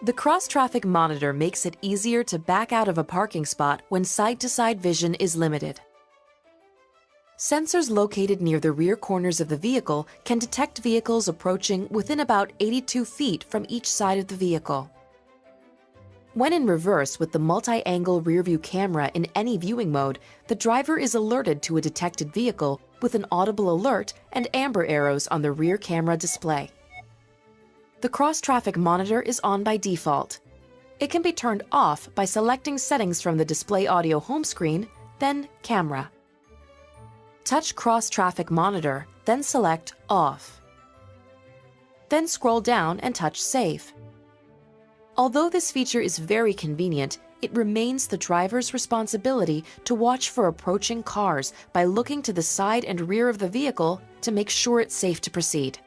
The cross-traffic monitor makes it easier to back out of a parking spot when side-to-side vision is limited. Sensors located near the rear corners of the vehicle can detect vehicles approaching within about 82 feet from each side of the vehicle. When in reverse with the multi-angle rearview camera in any viewing mode, the driver is alerted to a detected vehicle with an audible alert and amber arrows on the rear camera display. The cross-traffic monitor is on by default. It can be turned off by selecting settings from the display audio home screen, then camera. Touch cross-traffic monitor, then select Off. Then scroll down and touch Save. Although this feature is very convenient, it remains the driver's responsibility to watch for approaching cars by looking to the side and rear of the vehicle to make sure it's safe to proceed.